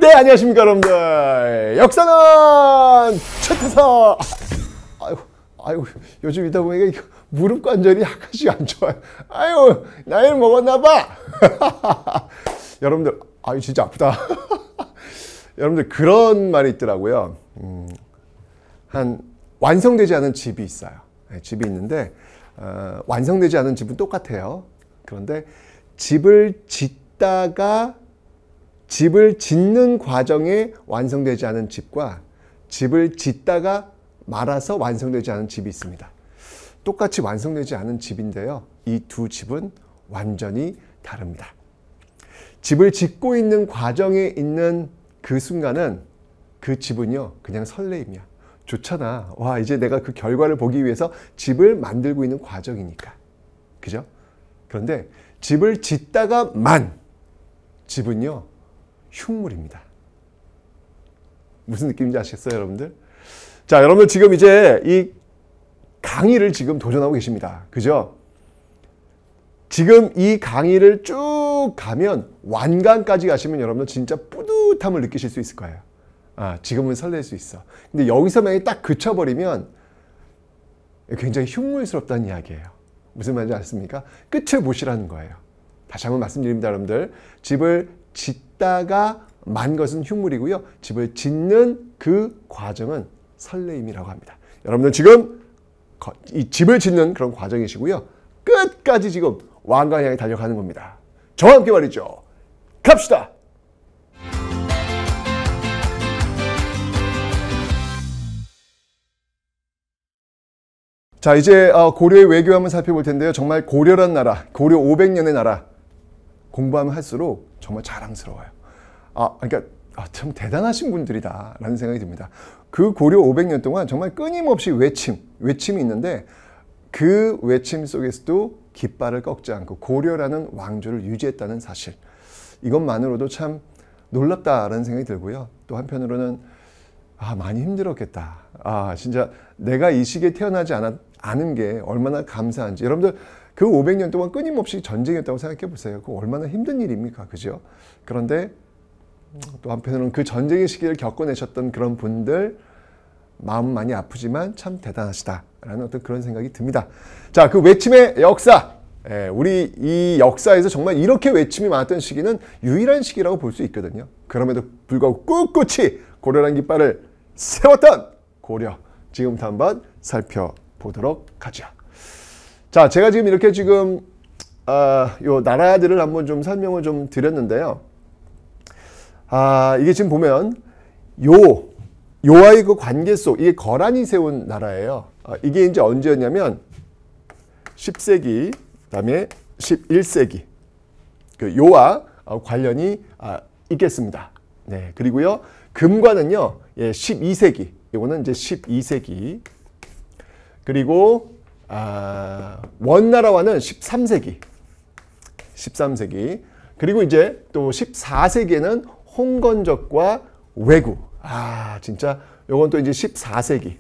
네, 안녕하십니까 여러분들. 역사는 최태사. 아이고 요즘 이다 보니까 무릎 관절이 약간씩 안 좋아요. 아유, 나이를 먹었나봐. 여러분들, 아유 진짜 아프다. 여러분들, 그런 말이 있더라고요. 한 완성되지 않은 집이 있어요. 네, 집이 있는데 완성되지 않은 집은 똑같아요. 그런데 집을 짓는 과정에 완성되지 않은 집과 집을 짓다가 말아서 완성되지 않은 집이 있습니다. 똑같이 완성되지 않은 집인데요. 이 두 집은 완전히 다릅니다. 집을 짓고 있는 과정에 있는 그 순간은 그 집은요, 그냥 설레임이야. 좋잖아. 와, 이제 내가 그 결과를 보기 위해서 집을 만들고 있는 과정이니까. 그죠? 그런데 집을 짓다가만 집은요, 흉물입니다. 무슨 느낌인지 아시겠어요, 여러분들? 자, 여러분들 지금 이제 이 강의를 지금 도전하고 계십니다. 그죠? 지금 이 강의를 쭉 가면 완강까지 가시면 여러분들 진짜 뿌듯함을 느끼실 수 있을 거예요. 아, 지금은 설렐 수 있어. 근데 여기서 만약에 딱 그쳐버리면 굉장히 흉물스럽다는 이야기예요. 무슨 말인지 아십니까? 끝을 보시라는 거예요. 다시 한번 말씀드립니다, 여러분들. 집을 짓다가 만 것은 흉물이고요. 집을 짓는 그 과정은 설레임이라고 합니다. 여러분들 지금 이 집을 짓는 그런 과정이시고요. 끝까지 지금 완강을 향해 달려가는 겁니다. 저와 함께 말이죠. 갑시다. 자, 이제 고려의 외교 한번 살펴볼 텐데요. 정말 고려란 나라, 고려 500년의 나라 공부하면 할수록 정말 자랑스러워요. 그러니까 참 대단하신 분들이다 라는 생각이 듭니다. 그 고려 500년 동안 정말 끊임없이 외침이 있는데 그 외침 속에서도 깃발을 꺾지 않고 고려라는 왕조를 유지했다는 사실, 이것만으로도 참 놀랍다라는 생각이 들고요. 또 한편으로는 많이 힘들었겠다. 진짜 내가 이 시기에 태어나지 않은 게 얼마나 감사한지. 여러분들 그 500년 동안 끊임없이 전쟁이었다고 생각해 보세요. 그거 얼마나 힘든 일입니까? 그죠? 그런데 또 한편으로는 그 전쟁의 시기를 겪어내셨던 그런 분들 마음은 많이 아프지만 참 대단하시다라는 어떤 그런 생각이 듭니다. 자, 그 외침의 역사. 우리 이 역사에서 정말 이렇게 외침이 많았던 시기는 유일한 시기라고 볼 수 있거든요. 그럼에도 불구하고 꿋꿋이 고려라는 깃발을 세웠던 고려. 지금부터 한번 살펴보도록 하죠. 자, 제가 지금 이렇게 지금 요 나라들을 한번 좀 설명을 좀 드렸는데요. 이게 지금 보면 요와의 그 관계 속, 이게 거란이 세운 나라예요. 이게 이제 언제였냐면 10세기, 그다음에 11세기. 그 요와 관련이 있겠습니다. 네, 그리고요 금관은요, 12세기. 이거는 이제 12세기. 그리고 원나라와는 13세기. 13세기. 그리고 이제 또 14세기에는 홍건적과 왜구. 진짜 요건 또 이제 14세기.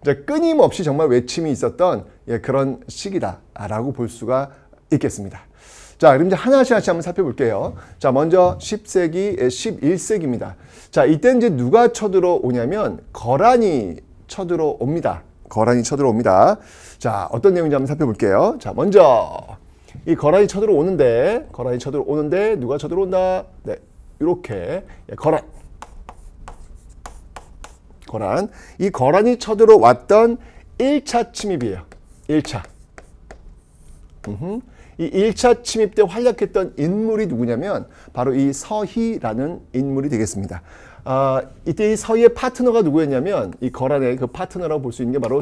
이제 끊임없이 정말 외침이 있었던 그런 시기다라고 볼 수가 있겠습니다. 자, 그럼 이제 하나씩 한번 살펴볼게요. 자, 먼저 10세기, 11세기입니다. 자, 이때 이제 누가 쳐들어오냐면 거란이 쳐들어옵니다. 거란이 쳐들어옵니다. 자, 어떤 내용인지 한번 살펴볼게요. 자, 먼저 이 거란이 쳐들어오는데 누가 쳐들어온다? 네, 이렇게 거란. 이 거란이 쳐들어왔던 1차 침입이에요. 1차. 이 1차 침입 때 활약했던 인물이 누구냐면 바로 이 서희라는 인물이 되겠습니다. 이때 이 서희의 파트너가 누구였냐면 이 거란의 그 파트너라고 볼 수 있는 게 바로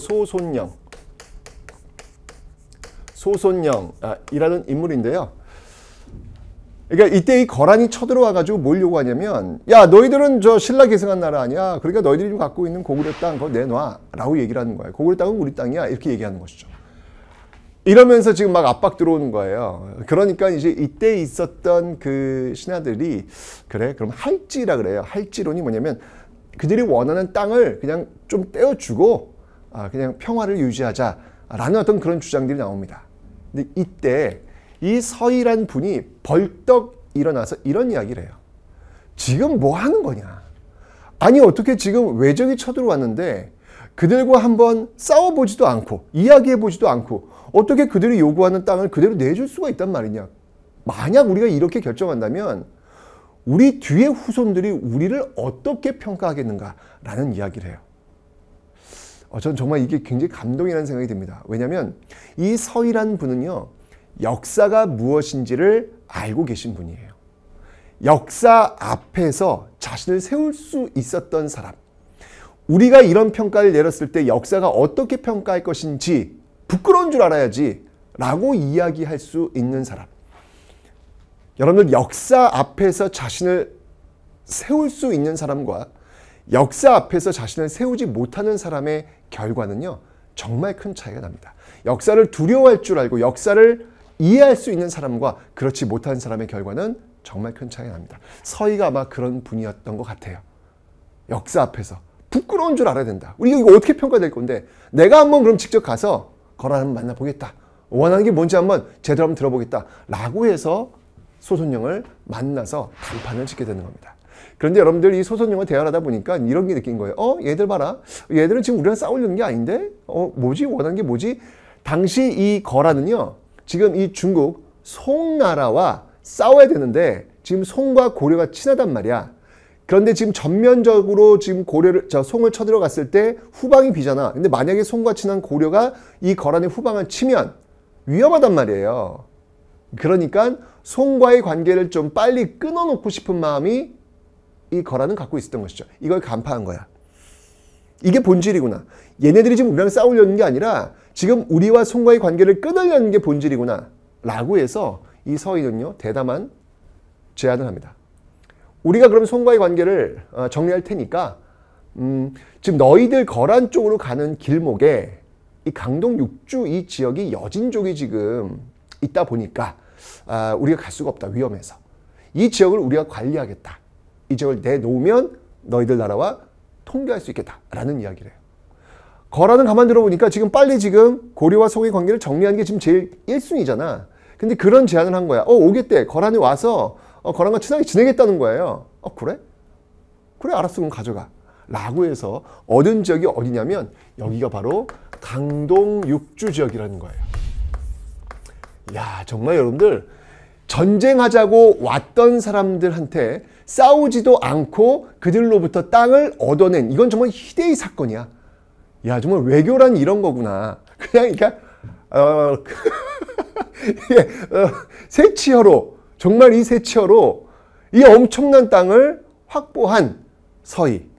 소손영이라는 인물인데요. 그러니까 이때 이 거란이 쳐들어와가지고 뭘 요구하냐면, 야, 너희들은 저 신라 계승한 나라 아니야? 그러니까 너희들이 좀 갖고 있는 고구려 땅 그거 내놔 라고 얘기를 하는 거예요. 고구려 땅은 우리 땅이야 이렇게 얘기하는 것이죠. 이러면서 지금 막 압박 들어오는 거예요. 그러니까 이제 이때 있었던 그 신하들이 그래 그럼 할지라 그래요. 할지론이 뭐냐면 그들이 원하는 땅을 그냥 좀 떼어주고 그냥 평화를 유지하자라는 어떤 그런 주장들이 나옵니다. 근데 이때 이 서희란 분이 벌떡 일어나서 이런 이야기를 해요. 지금 뭐 하는 거냐? 아니 어떻게 지금 외적이 쳐들어왔는데 그들과 한번 싸워보지도 않고 이야기해보지도 않고 어떻게 그들이 요구하는 땅을 그대로 내줄 수가 있단 말이냐? 만약 우리가 이렇게 결정한다면 우리 뒤의 후손들이 우리를 어떻게 평가하겠는가라는 이야기를 해요. 전 정말 이게 굉장히 감동이라는 생각이 듭니다. 왜냐하면 이 서희란 분은요, 역사가 무엇인지를 알고 계신 분이에요. 역사 앞에서 자신을 세울 수 있었던 사람. 우리가 이런 평가를 내렸을 때 역사가 어떻게 평가할 것인지 부끄러운 줄 알아야지 라고 이야기할 수 있는 사람. 여러분들 역사 앞에서 자신을 세울 수 있는 사람과 역사 앞에서 자신을 세우지 못하는 사람의 결과는요, 정말 큰 차이가 납니다. 역사를 두려워할 줄 알고 역사를 이해할 수 있는 사람과 그렇지 못한 사람의 결과는 정말 큰 차이가 납니다. 서희가 아마 그런 분이었던 것 같아요. 역사 앞에서 부끄러운 줄 알아야 된다. 우리가 이거 어떻게 평가될 건데 내가 한번 그럼 직접 가서 거라 한번 만나보겠다. 원하는 게 뭔지 한번 제대로 한번 들어보겠다. 라고 해서 소선영을 만나서 단판을 짓게 되는 겁니다. 그런데 여러분들 이 소선영과 대화를 하다 보니까 이런 게 느낀 거예요. 얘들 봐라. 얘들은 지금 우리랑 싸우려는 게 아닌데? 뭐지? 원하는 게 뭐지? 당시 이 거라는요. 지금 이 중국 송나라와 싸워야 되는데 지금 송과 고려가 친하단 말이야. 그런데 지금 전면적으로 지금 송을 쳐들어갔을 때 후방이 비잖아. 근데 만약에 송과 친한 고려가 이 거란의 후방을 치면 위험하단 말이에요. 그러니까 송과의 관계를 좀 빨리 끊어놓고 싶은 마음이 이 거란은 갖고 있었던 것이죠. 이걸 간파한 거야. 이게 본질이구나. 얘네들이 지금 우리랑 싸우려는 게 아니라 지금 우리와 송과의 관계를 끊으려는 게 본질이구나. 라고 해서 이 서희는요, 대담한 제안을 합니다. 우리가 그럼 송과의 관계를 정리할 테니까 지금 너희들 거란 쪽으로 가는 길목에 이 강동 육주 이 지역이 여진족이 지금 있다 보니까 우리가 갈 수가 없다. 위험해서. 이 지역을 우리가 관리하겠다. 이 지역을 내놓으면 너희들 나라와 통계할 수 있겠다. 라는 이야기를 해요. 거란은 가만 들어보니까 지금 빨리 지금 고려와 송의 관계를 정리하는 게 지금 제일 1순위잖아. 근데 그런 제안을 한 거야. 오겠대. 거란이 와서 거란과 친하게 지내겠다는 거예요. 그래? 그래, 알았어. 그럼 가져가. 라고 해서 얻은 지역이 어디냐면 여기가 바로 강동 육주 지역이라는 거예요. 야, 정말 여러분들 전쟁하자고 왔던 사람들한테 싸우지도 않고 그들로부터 땅을 얻어낸 이건 정말 희대의 사건이야. 야, 정말 외교란 이런 거구나. 그냥 그러니까 세치어로 정말 이 세치어로 이 엄청난 땅을 확보한 서희.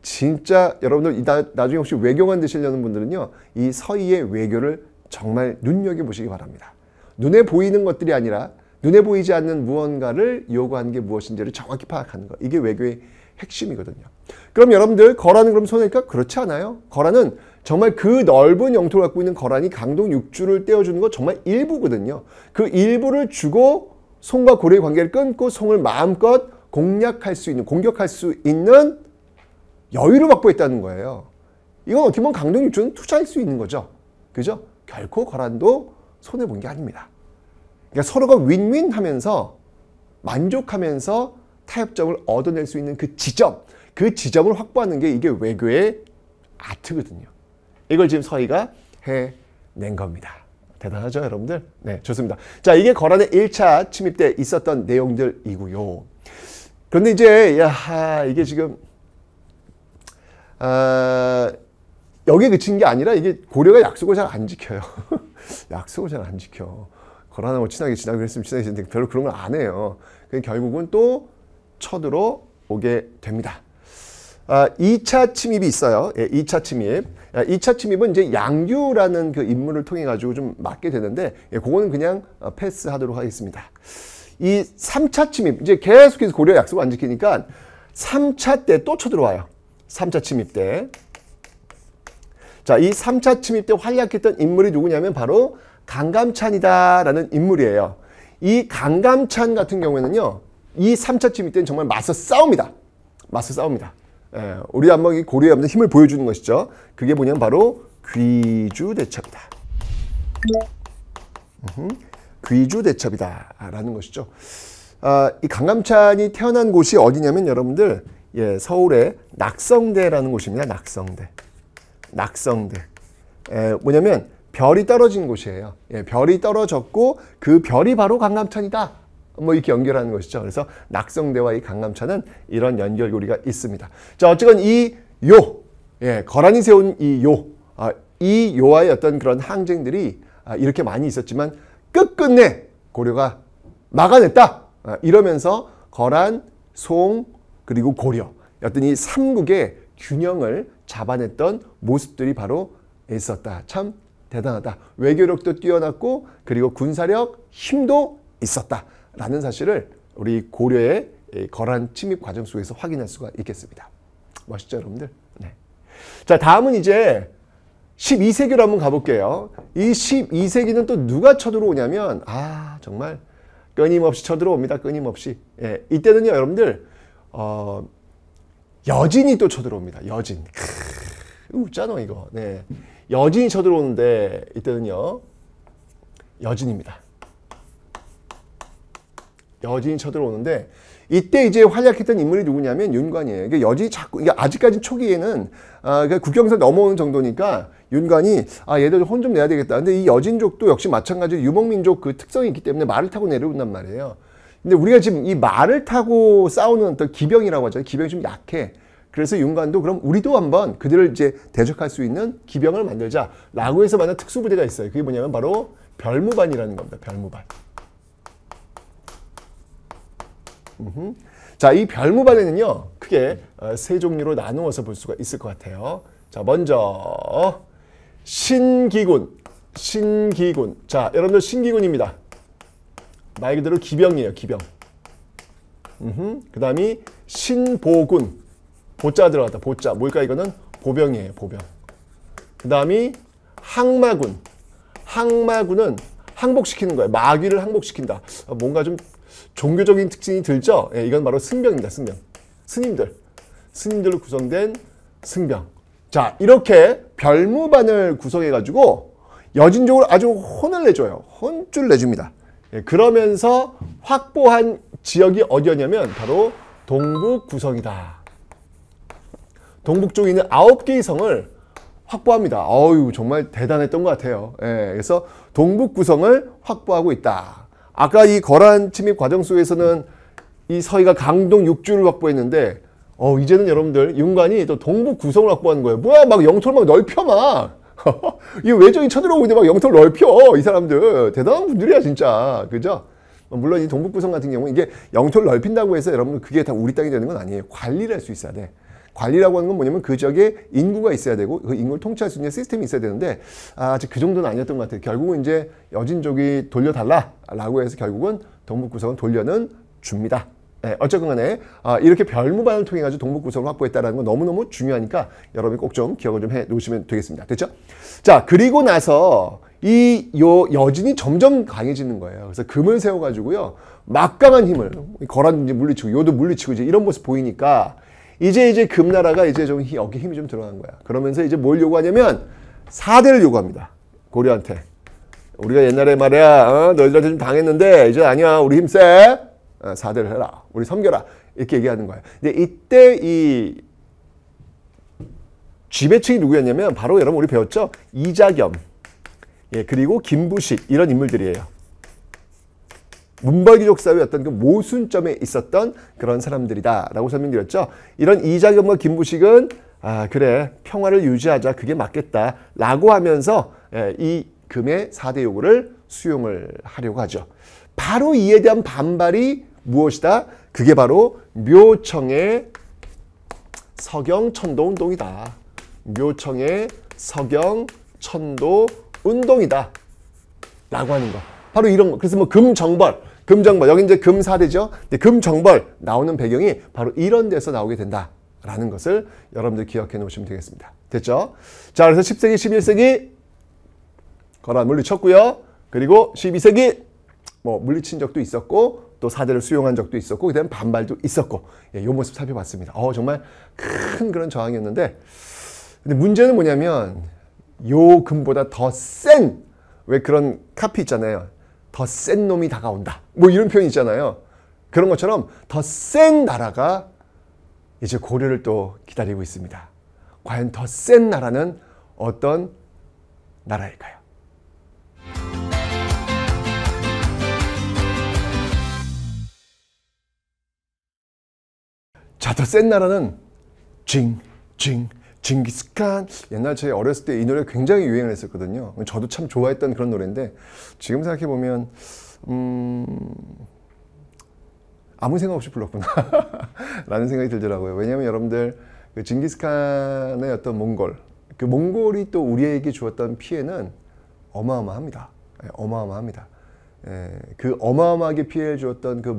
진짜 여러분들 나중에 혹시 외교관 되시려는 분들은요, 이 서희의 외교를 정말 눈여겨보시기 바랍니다. 눈에 보이는 것들이 아니라 눈에 보이지 않는 무언가를 요구하는 게 무엇인지를 정확히 파악하는 것. 이게 외교의 핵심이거든요. 그럼 여러분들 거란은 그럼 손해일까? 그렇지 않아요. 거란은 정말 그 넓은 영토를 갖고 있는 거란이 강동 육주를 떼어주는 거 정말 일부거든요. 그 일부를 주고 송과 고려의 관계를 끊고 송을 마음껏 공략할 수 있는, 공격할 수 있는 여유를 확보했다는 거예요. 이건 어떻게 보면 강동 육주는 투자할 수 있는 거죠. 그죠? 결코 거란도 손해본 게 아닙니다. 그러니까 서로가 윈윈 하면서 만족하면서 타협점을 얻어낼 수 있는 그 지점을 확보하는 게 이게 외교의 아트거든요. 이걸 지금 서희가 해낸 겁니다. 대단하죠, 여러분들? 네, 좋습니다. 자, 이게 거란의 1차 침입 때 있었던 내용들이고요. 그런데 이제 이게 지금 여기에 그친 게 아니라 이게 고려가 약속을 잘 안 지켜요. 약속을 잘 안 지켜. 거란하고 친하게 지나기로 했으면 친하게 지내는데 별로 그런 걸 안 해요. 결국은 또 쳐들어오게 됩니다. 2차 침입이 있어요. 2차 침입. 2차 침입은 이제 양규라는 그 인물을 통해 가지고 좀 맡게 되는데, 그거는 그냥 패스하도록 하겠습니다. 이 3차 침입, 이제 계속해서 고려 약속을 안 지키니까 3차 때 또 쳐들어와요. 3차 침입 때. 자, 이 3차 침입 때 활약했던 인물이 누구냐면 바로 강감찬이다라는 인물이에요. 이 강감찬 같은 경우에는요, 이 3차 침입 때는 정말 맞서 싸웁니다. 맞서 싸웁니다. 우리 한번 고려에 한번 힘을 보여주는 것이죠. 그게 뭐냐면 바로 귀주대첩이다. 귀주대첩이다 라는 것이죠. 이 강감찬이 태어난 곳이 어디냐면 여러분들 예, 서울의 낙성대라는 곳입니다. 낙성대. 뭐냐면 별이 떨어진 곳이에요. 예, 별이 떨어졌고 그 별이 바로 강감찬이다. 뭐 이렇게 연결하는 것이죠. 그래서 낙성대와 이 강감찬은 이런 연결고리가 있습니다. 자, 어쨌건 이 요, 예, 거란이 세운 이 요, 이 요와의 어떤 그런 항쟁들이 이렇게 많이 있었지만 끝끝내 고려가 막아냈다. 이러면서 거란, 송, 그리고 고려 어떤 이 삼국의 균형을 잡아냈던 모습들이 바로 있었다. 참 대단하다. 외교력도 뛰어났고 그리고 군사력, 힘도 있었다라는 사실을 우리 고려의 거란 침입 과정 속에서 확인할 수가 있겠습니다. 멋있죠, 여러분들? 네. 자, 다음은 이제 12세기로 한번 가볼게요. 이 12세기는 또 누가 쳐들어오냐면 정말 끊임없이 쳐들어옵니다. 끊임없이. 예, 이때는요, 여러분들 여진이 또 쳐들어옵니다. 여진. 웃잖아 이거. 네. 여진이 쳐들어오는데 이때는요, 여진입니다. 여진이 쳐들어오는데 이때 이제 활약했던 인물이 누구냐면 윤관이에요. 그러니까 여진이 자꾸 아직까지 초기에는 그러니까 국경선 넘어오는 정도니까 윤관이 얘들 혼 좀 내야 되겠다. 근데 이 여진족도 역시 마찬가지로 유목민족 그 특성이 있기 때문에 말을 타고 내려온단 말이에요. 근데 우리가 지금 이 말을 타고 싸우는 어떤 기병이라고 하잖아요. 기병이 좀 약해. 그래서 윤관도 그럼 우리도 한번 그들을 이제 대적할 수 있는 기병을 만들자라고 해서 만든 특수부대가 있어요. 그게 뭐냐면 바로 별무반이라는 겁니다. 별무반. 자, 이 별무반에는요, 크게 세 종류로 나누어서 볼 수가 있을 것 같아요. 자, 먼저 신기군. 자, 여러분들 신기군입니다. 말 그대로 기병이에요. 기병. 그 다음이 신보군. 보자 들어갔다. 보자. 뭘까 이거는? 보병이에요. 보병. 그 다음이 항마군. 항마군은 항복시키는 거예요. 마귀를 항복시킨다. 뭔가 좀 종교적인 특징이 들죠? 예, 이건 바로 승병입니다. 승병. 스님들로 구성된 승병. 자, 이렇게 별무반을 구성해가지고 여진족을 아주 혼을 내줘요. 혼줄 내줍니다. 예, 그러면서 확보한 지역이 어디였냐면 바로 동북 구성이다. 동북 쪽에 있는 9개의 성을 확보합니다. 정말 대단했던 것 같아요. 예, 그래서 동북 구성을 확보하고 있다. 아까 이 거란 침입 과정 속에서는 이 서희가 강동 6주를 확보했는데 이제는 여러분들 윤관이 또 동북 구성을 확보하는 거예요. 뭐야, 막 영토를 막 넓혀 막. 이 외적인 쳐들어오고 있는데 막 영토를 넓혀. 이 사람들 대단한 분들이야 진짜. 그죠? 물론 이 동북 구성 같은 경우는 이게 영토를 넓힌다고 해서 여러분 그게 다 우리 땅이 되는 건 아니에요. 관리를 할 수 있어야 돼. 관리라고 하는 건 뭐냐면 그 지역에 인구가 있어야 되고 그 인구를 통치할 수 있는 시스템이 있어야 되는데 아직 그 정도는 아니었던 것 같아요. 결국은 이제 여진족이 돌려달라라고 해서 결국은 동북구성은 돌려는 줍니다. 네, 어쨌건 간에 이렇게 별무반을 통해 가지고 동북구성을 확보했다는 건 너무너무 중요하니까 여러분이 꼭 좀 기억을 좀 해 놓으시면 되겠습니다. 됐죠? 자, 그리고 나서 여진이 점점 강해지는 거예요. 그래서 금을 세워가지고요, 막강한 힘을 거란도 물리치고 요도 물리치고 이제 이런 모습 보이니까 이제 금나라가 이제 좀 어깨 힘이 좀 들어간 거야. 그러면서 이제 뭘 요구하냐면 사대를 요구합니다. 고려한테. 우리가 옛날에 말이야, 너희들한테 좀 당했는데 이제 아니야. 우리 힘 세. 사대를 해라. 우리 섬겨라. 이렇게 얘기하는 거예요. 근데 이때 이 지배층이 누구였냐면 바로 여러분 우리 배웠죠? 이자겸. 예, 그리고 김부식 이런 인물들이에요. 문벌귀족 사회의 어떤 그 모순점에 있었던 그런 사람들이다라고 설명드렸죠. 이런 이자겸과 김부식은 그래 평화를 유지하자 그게 맞겠다라고 하면서 이 금의 4대 요구를 수용을 하려고 하죠. 바로 이에 대한 반발이 무엇이다? 그게 바로 묘청의 서경천도운동이다. 묘청의 서경천도운동이다 라고 하는 거. 바로 이런 거. 그래서 뭐 금정벌 여기 이제 금 4대죠. 금정벌 나오는 배경이 바로 이런 데서 나오게 된다라는 것을 여러분들 기억해 놓으시면 되겠습니다. 됐죠? 자, 그래서 10세기, 11세기 거란 물리쳤고요. 그리고 12세기 뭐 물리친 적도 있었고 또 4대를 수용한 적도 있었고 그다음 반발도 있었고 이 모습 살펴봤습니다. 정말 큰 그런 저항이었는데 근데 문제는 뭐냐면 요 금보다 더 센 왜 그런 카피 있잖아요. 더 센 놈이 다가온다. 뭐 이런 표현 있잖아요. 그런 것처럼 더 센 나라가 이제 고려를 또 기다리고 있습니다. 과연 더 센 나라는 어떤 나라일까요? 자, 더 센 나라는 징기스칸. 옛날 제 어렸을 때 이 노래 굉장히 유행을 했었거든요. 저도 참 좋아했던 그런 노래인데 지금 생각해보면 아무 생각 없이 불렀구나 라는 생각이 들더라고요. 왜냐하면 여러분들 그 징기스칸의 어떤 몽골, 그 몽골이 또 우리에게 주었던 피해는 어마어마합니다. 어마어마합니다. 그 어마어마하게 피해를 주었던 그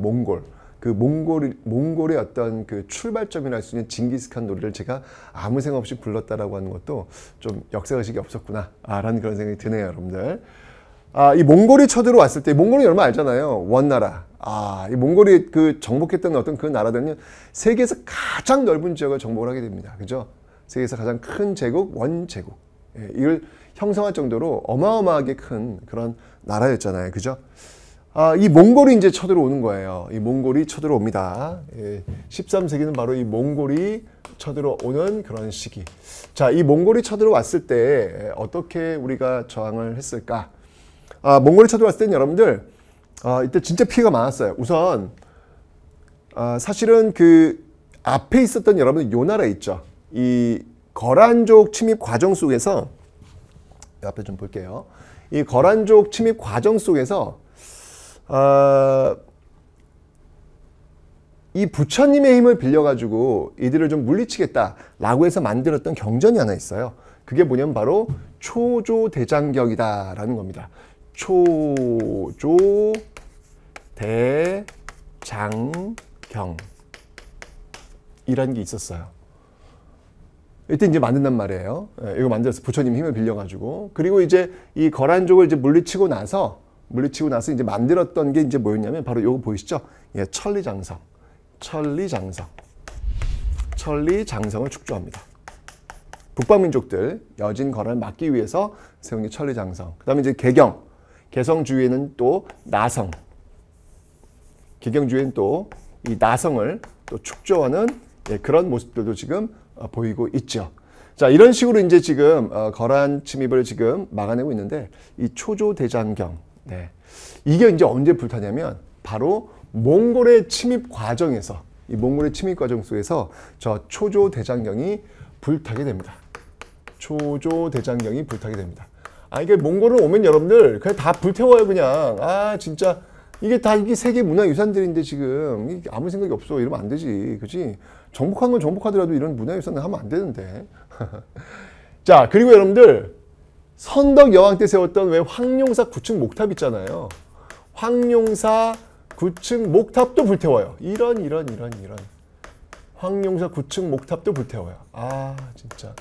몽골의 어떤 그 출발점이라 할 수 있는 징기스칸 노래를 제가 아무 생각 없이 불렀다라고 하는 것도 좀 역사의식이 없었구나 라는 그런 생각이 드네요, 여러분들. 이 몽골이 쳐들어왔을 때, 몽골이 얼마 알잖아요. 원나라. 이 몽골이 그 정복했던 어떤 그 나라들은요, 세계에서 가장 넓은 지역을 정복을 하게 됩니다. 그죠? 세계에서 가장 큰 제국, 원제국. 이걸 형성할 정도로 어마어마하게 큰 그런 나라였잖아요. 그죠? 이 몽골이 이제 쳐들어오는 거예요. 이 몽골이 쳐들어옵니다. 13세기는 바로 이 몽골이 쳐들어오는 그런 시기. 자, 이 몽골이 쳐들어왔을 때 어떻게 우리가 저항을 했을까? 몽골이 쳐들어왔을 때는 여러분들, 이때 진짜 피해가 많았어요. 우선, 사실은 그 앞에 있었던 여러분들 요 나라 있죠. 이 거란족 침입 과정 속에서, 앞에 좀 볼게요. 이 거란족 침입 과정 속에서, 이 부처님의 힘을 빌려가지고 이들을 좀 물리치겠다라고 해서 만들었던 경전이 하나 있어요. 그게 뭐냐면 바로 초조대장경이다라는 겁니다. 초조대장경이라는 게 있었어요. 이때 이제 만든단 말이에요. 이거 만들어서 부처님 힘을 빌려가지고. 그리고 이제 이 거란족을 이제 물리치고 나서 이제 만들었던 게 이제 뭐였냐면 바로 요거 보이시죠? 천리장성. 천리장성을 축조합니다. 북방민족들 여진 거란을 막기 위해서 세운 게 천리장성. 그 다음에 이제 개성 주위에는 또 나성. 개경 주위에는 또 이 나성을 또 축조하는 그런 모습들도 지금 보이고 있죠. 자, 이런 식으로 이제 지금 거란 침입을 지금 막아내고 있는데 이 초조대장경. 이게 이제 언제 불타냐면 바로 몽골의 침입 과정에서 이 몽골의 침입 과정 속에서 저 초조대장경이 불타게 됩니다. 초조대장경이 불타게 됩니다. 이게 몽골은 오면 여러분들 그냥 다 불태워요, 그냥. 진짜 이게 다 이게 세계 문화유산들인데 지금 아무 생각이 없어. 이러면 안 되지. 그지? 정복한 건 정복하더라도 이런 문화유산을 하면 안 되는데. 자, 그리고 여러분들 선덕 여왕 때 세웠던 왜 황룡사 9층 목탑 있잖아요. 황룡사 9층 목탑도 불태워요. 이런. 황룡사 9층 목탑도 불태워요. 진짜.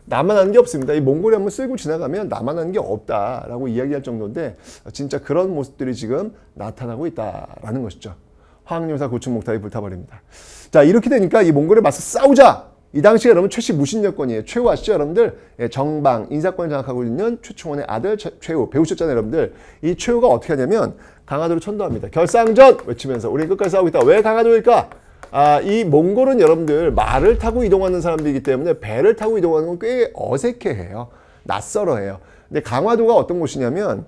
나만 하는 게 없습니다. 이 몽골이 한번 쓸고 지나가면 나만 하는 게 없다라고 이야기할 정도인데 진짜 그런 모습들이 지금 나타나고 있다라는 것이죠. 황룡사 9층 목탑이 불타버립니다. 자, 이렇게 되니까 이 몽골에 맞서 싸우자! 이 당시에 여러분 최씨 무신여권이에요. 최후 아시죠, 여러분들? 정방, 인사권을 장악하고 있는 최충원의 아들 최후. 배우셨잖아요, 여러분들. 이 최후가 어떻게 하냐면 강화도를 천도합니다. 결상전! 외치면서 우리 끝까지 싸우고 있다. 왜 강화도일까? 이 몽골은 여러분들 말을 타고 이동하는 사람들이기 때문에 배를 타고 이동하는 건 꽤 어색해해요. 낯설어해요. 근데 강화도가 어떤 곳이냐면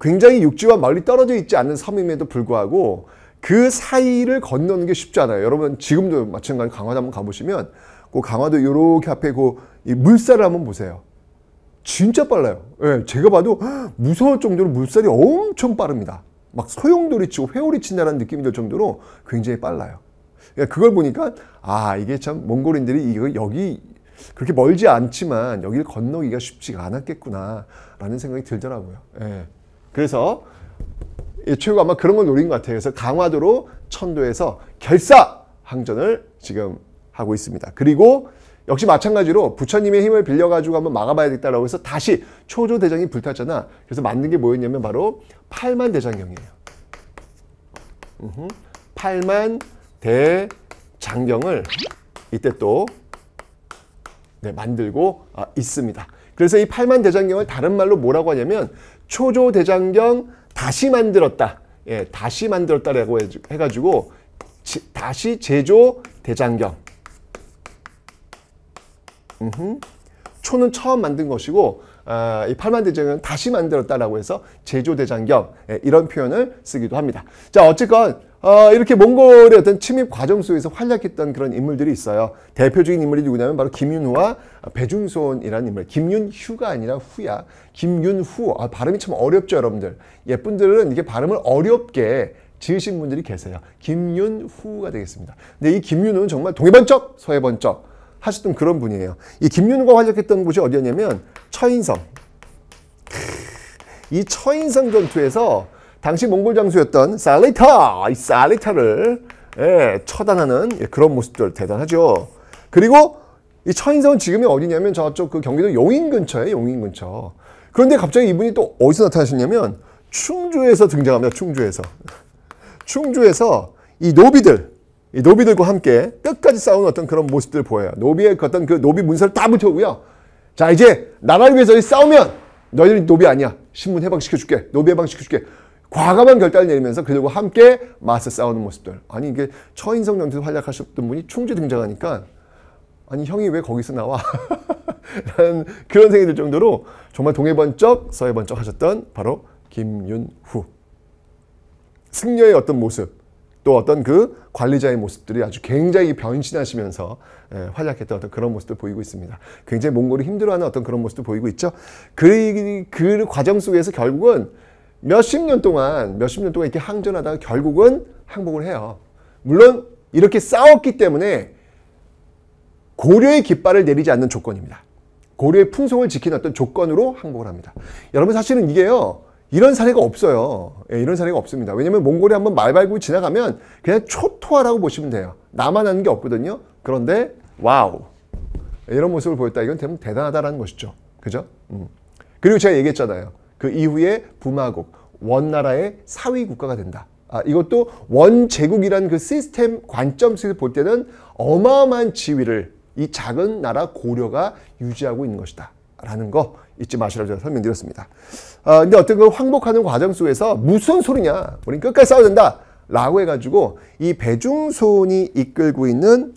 굉장히 육지와 멀리 떨어져 있지 않는 섬임에도 불구하고 그 사이를 건너는 게 쉽지 않아요. 여러분 지금도 마찬가지로 강화도 한번 가보시면 그 강화도 요렇게 앞에 이 물살을 한번 보세요. 진짜 빨라요. 제가 봐도 무서울 정도로 물살이 엄청 빠릅니다. 막 소용돌이 치고 회오리 친다는 느낌이 들 정도로 굉장히 빨라요. 그걸 보니까 이게 참 몽골인들이 여기 그렇게 멀지 않지만 여기를 건너기가 쉽지가 않았겠구나 라는 생각이 들더라고요. 그래서 최후가 아마 그런 걸 노린 것 같아요. 그래서 강화도로 천도에서 결사항전을 지금 하고 있습니다. 그리고 역시 마찬가지로 부처님의 힘을 빌려가지고 한번 막아봐야겠다라고 해서 다시 초조대장이 불탔잖아. 그래서 만든 게 뭐였냐면 바로 팔만대장경이에요. 팔만대장경을 이때 또 만들고 있습니다. 그래서 이 팔만대장경을 다른 말로 뭐라고 하냐면 초조대장경 다시 만들었다. 예, 다시 만들었다라고 해가지고 다시 제조 대장경. 초는 처음 만든 것이고 이 팔만대장경은 다시 만들었다라고 해서 제조 대장경, 예, 이런 표현을 쓰기도 합니다. 자, 어쨌건 이렇게 몽골의 어떤 침입 과정 속에서 활약했던 그런 인물들이 있어요. 대표적인 인물이 누구냐면 바로 김윤후와 배중손이라는 인물. 김윤휴가 아니라 후야. 김윤후. 발음이 참 어렵죠, 여러분들. 예쁜들은 이게 발음을 어렵게 지으신 분들이 계세요. 김윤후가 되겠습니다. 근데 이 김윤후는 정말 동해번쩍 서해번쩍 하셨던 그런 분이에요. 이 김윤후가 활약했던 곳이 어디였냐면 처인성. 이 처인성 전투에서 당시 몽골 장수였던 살리타, 이 살리타를, 예, 처단하는, 예, 그런 모습들 대단하죠. 그리고 이 처인성은 지금이 어디냐면 저쪽 그 경기도 용인 근처에, 용인 근처. 그런데 갑자기 이분이 또 어디서 나타나셨냐면 충주에서 등장합니다. 충주에서 이 노비들과 함께 끝까지 싸우는 어떤 그런 모습들 보여요. 노비의 어떤 그 노비 문서를 다 붙여오고요. 자, 이제 나라를 위해서 싸우면 너희들이 노비 아니야. 신분 해방시켜줄게. 노비 해방시켜줄게. 과감한 결단을 내리면서 그들과 함께 맞서 싸우는 모습들. 아니, 이게 처인성 전투에서 활약하셨던 분이 충주에 등장하니까 아니, 형이 왜 거기서 나와? 라는 그런 생각이 들 정도로 정말 동해번쩍 서해번쩍 하셨던 바로 김윤후. 승려의 어떤 모습, 또 어떤 그 관리자의 모습들이 아주 굉장히 변신하시면서, 예, 활약했던 어떤 그런 모습들 보이고 있습니다. 굉장히 몽골이 힘들어하는 어떤 그런 모습도 보이고 있죠. 그 과정 속에서 결국은 몇십 년 동안 이렇게 항전하다가 결국은 항복을 해요. 물론 이렇게 싸웠기 때문에 고려의 깃발을 내리지 않는 조건입니다. 고려의 풍속을 지키는 어떤 조건으로 항복을 합니다. 여러분, 사실은 이게요, 이런 사례가 없어요. 예, 이런 사례가 없습니다. 왜냐면 몽골이 한번 말 밟고 지나가면 그냥 초토화라고 보시면 돼요. 나만 하는 게 없거든요. 그런데 와우, 이런 모습을 보였다. 이건 대단하다라는 것이죠. 그죠? 그리고 제가 얘기했잖아요. 그 이후에 부마국, 원나라의 사위 국가가 된다. 이것도 원제국이라는 그 시스템 관점에서 볼 때는 어마어마한 지위를 이 작은 나라 고려가 유지하고 있는 것이다. 라는 거 잊지 마시라고 제가 설명드렸습니다. 근데 어떤 그 항복하는 과정 속에서 무슨 소리냐, 우린 끝까지 싸워야 된다 라고 해가지고 이 배중손이 이끌고 있는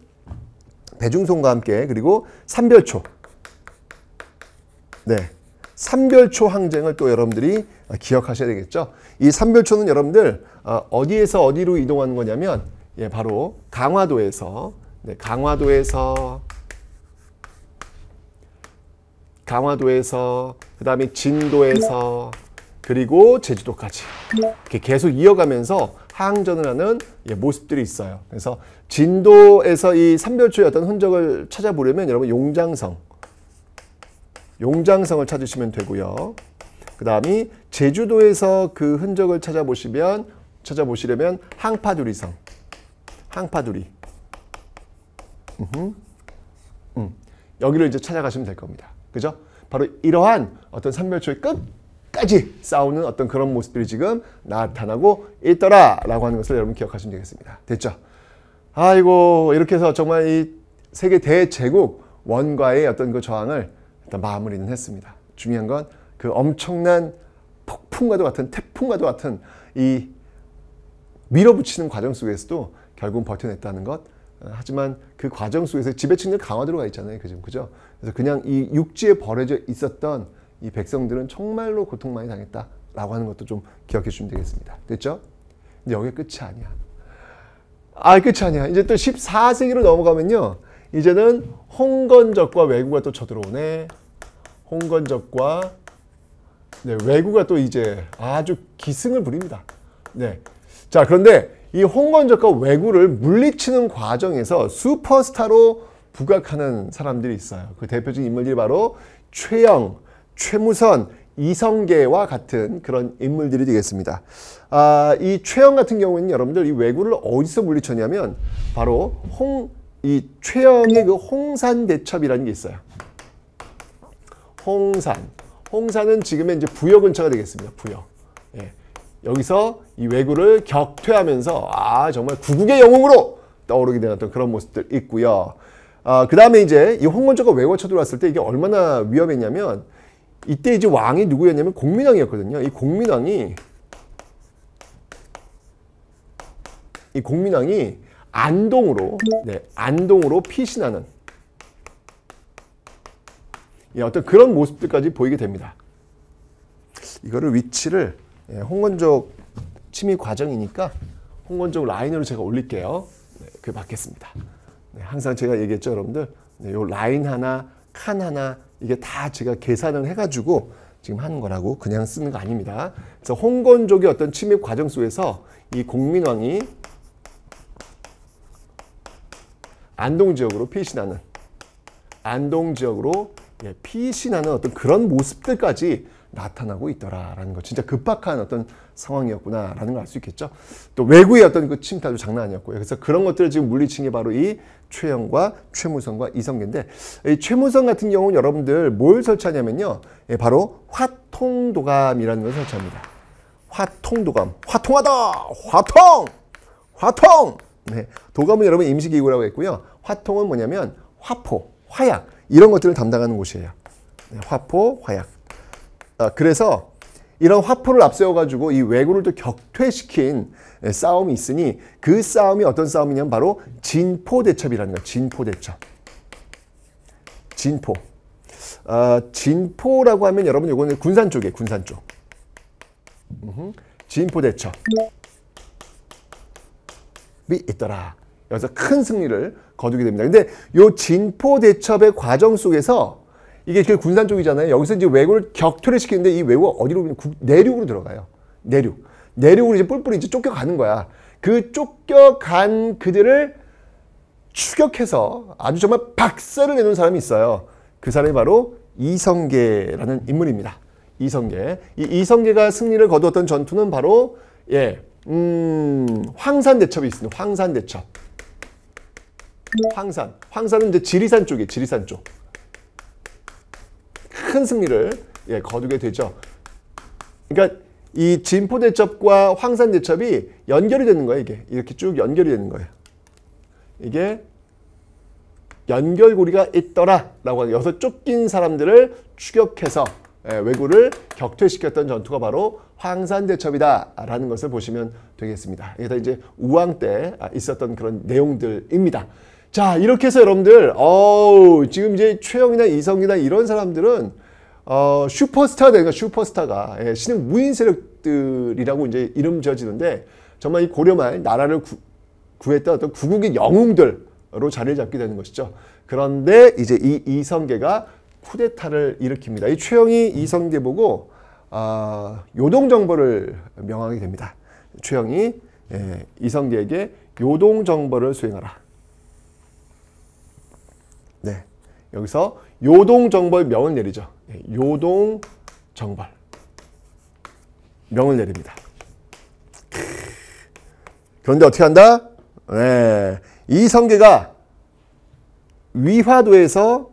배중손과 함께, 그리고 삼별초, 네, 삼별초 항쟁을 또 여러분들이 기억하셔야 되겠죠. 이 삼별초는 여러분들 어디에서 어디로 이동하는 거냐면, 예, 바로 강화도에서, 네, 강화도에서 그 다음에 진도에서 그리고 제주도까지 이렇게 계속 이어가면서 항전을 하는, 예, 모습들이 있어요. 그래서 진도에서 이 삼별초의 어떤 흔적을 찾아보려면 여러분 용장성을 찾으시면 되고요. 그 다음에 제주도에서 그 흔적을 찾아보시려면 항파두리성, 여기를 이제 찾아가시면 될 겁니다. 그죠? 바로 이러한 어떤 삼별초의 끝까지 싸우는 어떤 그런 모습들이 지금 나타나고 있더라라고 하는 것을 여러분 기억하시면 되겠습니다. 됐죠? 아이고, 이렇게 해서 정말 이 세계 대제국 원과의 어떤 그 저항을 일단 마무리는 했습니다. 중요한 건 그 엄청난 폭풍과도 같은, 태풍과도 같은 이 밀어붙이는 과정 속에서도 결국은 버텨냈다는 것. 하지만 그 과정 속에서 지배층들 강화도로 가 있잖아요. 그죠? 그래서 그냥 이 육지에 버려져 있었던 이 백성들은 정말로 고통 많이 당했다라고 하는 것도 좀 기억해 주시면 되겠습니다. 됐죠? 근데 여기가 끝이 아니야. 끝이 아니야. 이제 또 14세기로 넘어가면요. 이제는 홍건적과 왜구가 또 쳐들어오네. 홍건적과, 네, 왜구가 또 이제 아주 기승을 부립니다. 네. 자, 그런데 이 홍건적과 왜구를 물리치는 과정에서 슈퍼스타로 부각하는 사람들이 있어요. 그 대표적인 인물들이 바로 최영, 최무선, 이성계와 같은 그런 인물들이 되겠습니다. 이 최영 같은 경우에는 여러분들 이 왜구를 어디서 물리쳤냐면 바로 이 최영의 그 홍산대첩이라는 게 있어요. 홍산은 지금의 이제 부여 근처가 되겠습니다. 부여. 예. 여기서 이 왜구를 격퇴하면서 정말 구국의 영웅으로 떠오르게 된 어떤 그런 모습들 있고요. 그 다음에 이제 이 홍건적과 왜구가 쳐들어왔을 때 이게 얼마나 위험했냐면, 이때 이제 왕이 누구였냐면 공민왕이었거든요. 이 공민왕이 이 공민왕이 안동으로, 안동으로 피신하는 어떤 그런 모습들까지 보이게 됩니다. 이거를 위치를 홍건적 침입 과정이니까 홍건적 라인으로 제가 올릴게요. 그게 맞겠습니다. 항상 제가 얘기했죠, 여러분들. 요 라인 하나, 칸 하나 이게 다 제가 계산을 해가지고 지금 하는 거라고 그냥 쓰는 거 아닙니다. 그래서 홍건족의 어떤 침입 과정 속에서 이 공민왕이 안동 지역으로 피신하는 어떤 그런 모습들까지 나타나고 있더라라는 거. 진짜 급박한 어떤 상황이었구나라는 걸 알 수 있겠죠. 또 외구의 어떤 그 침탈도 장난 아니었고요. 그래서 그런 것들을 지금 물리친 게 바로 이 최영과 최무성과 이성계인데, 이 최무성 같은 경우는 여러분들 뭘 설치하냐면요. 바로 화통도감이라는 걸 설치합니다. 화통도감. 화통하다! 화통! 네. 도감은 여러분 임시기구라고 했고요. 화통은 뭐냐면 화포, 화약 이런 것들을 담당하는 곳이에요. 네. 화포, 화약. 그래서 이런 화포를 앞세워가지고 이 왜구를 또 격퇴시킨 싸움이 있으니 그 싸움이 어떤 싸움이냐면 바로 진포대첩이라는 거예요. 진포대첩. 진포. 진포라고 하면 여러분 요거는 군산 쪽이에요. 군산 쪽. 진포대첩이 있더라. 여기서 큰 승리를 거두게 됩니다. 근데 요 진포대첩의 과정 속에서 이게 그 군산 쪽이잖아요. 여기서 이제 왜구를 격퇴를 시키는데 이 왜구가 어디로 내륙으로 들어가요. 내륙으로 이제 뿔뿔이 이제 쫓겨가는 거야. 그 쫓겨간 그들을 추격해서 아주 정말 박살을 내는 사람이 있어요. 그 사람이 바로 이성계라는 인물입니다. 이성계. 이 이성계가 승리를 거두었던 전투는 바로 황산대첩이 있습니다. 황산대첩. 황산은 이제 지리산 쪽이에요. 지리산 쪽. 큰 승리를 거두게 되죠. 그러니까 이 진포대첩과 황산대첩이 연결이 되는 거예요. 이게 이렇게 쭉 연결이 되는 거예요. 이게 연결고리가 있더라라고 하는, 여기서 쫓긴 사람들을 추격해서 왜구를 격퇴시켰던 전투가 바로 황산대첩이다라는 것을 보시면 되겠습니다. 이게 다 이제 우왕 때 있었던 그런 내용들입니다. 자, 이렇게 해서 여러분들 지금 이제 최영이나 이성이나 이런 사람들은 슈퍼스타가 되는 거야. 슈퍼스타가. 신흥 무인 세력들이라고 이제 이름 지어지는데, 정말 이 고려말 나라를 구했던 어떤 구국의 영웅들로 자리를 잡게 되는 것이죠. 그런데 이제 이 이성계가 쿠데타를 일으킵니다. 이 최영이 이성계 보고 요동정벌을 명하게 됩니다. 최영이 이성계에게 요동정벌을 수행하라. 네, 여기서 요동정벌 명을 내리죠. 요동정벌 명을 내립니다. 그런데 어떻게 한다? 네, 이성계가 위화도에서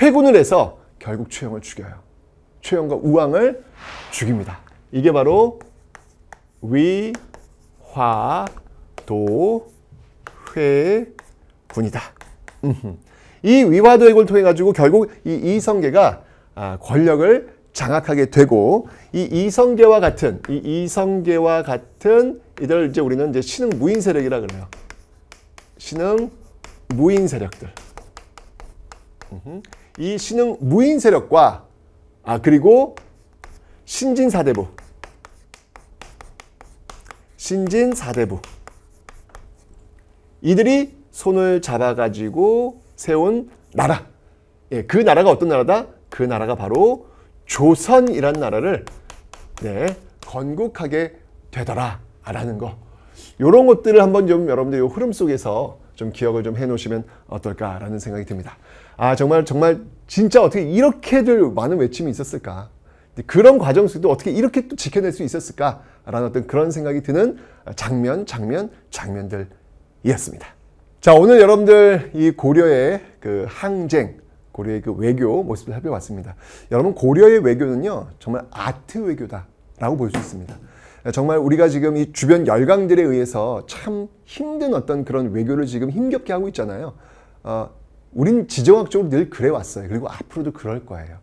회군을 해서 결국 최영을 죽여요. 최영과 우왕을 죽입니다. 이게 바로 위화도회군이다. 이 위화도회군을 통해 가지고 결국 이 이성계가 권력을 장악하게 되고, 이 이성계와 같은 이들 이제 우리는 이제 신흥 무인 세력이라 그래요. 신흥 무인 세력들. 이 신흥 무인 세력과 그리고 신진사대부 이들이 손을 잡아가지고 세운 나라. 그 나라가 어떤 나라다? 그 나라가 바로 조선이라는 나라를 건국하게 되더라라는 거. 이런 것들을 한번 좀 여러분들 이 흐름 속에서 좀 기억을 좀 해놓으시면 어떨까라는 생각이 듭니다. 정말 진짜 어떻게 이렇게들 많은 외침이 있었을까? 그런 과정 속에도 어떻게 이렇게 또 지켜낼 수 있었을까라는 어떤 그런 생각이 드는 장면들이었습니다. 자, 오늘 여러분들 이 고려의 그 항쟁, 고려의 그 외교 모습을 살펴봤습니다. 여러분, 고려의 외교는요, 정말 아트 외교다라고 볼 수 있습니다. 정말 우리가 지금 이 주변 열강들에 의해서 참 힘든 어떤 그런 외교를 지금 힘겹게 하고 있잖아요. 우린 지정학적으로 늘 그래 왔어요. 그리고 앞으로도 그럴 거예요.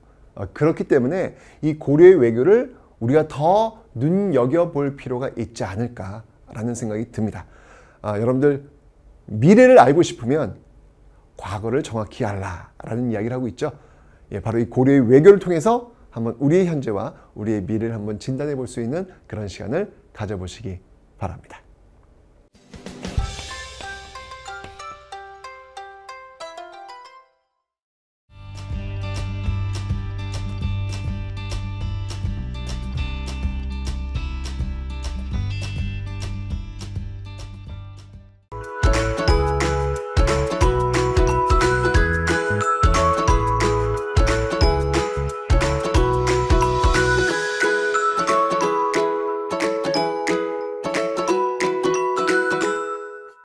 그렇기 때문에 이 고려의 외교를 우리가 더 눈여겨볼 필요가 있지 않을까라는 생각이 듭니다. 여러분들 미래를 알고 싶으면 과거를 정확히 알라라는 이야기를 하고 있죠. 바로 이 고려의 외교를 통해서 한번 우리의 현재와 우리의 미래를 한번 진단해 볼 수 있는 그런 시간을 가져보시기 바랍니다.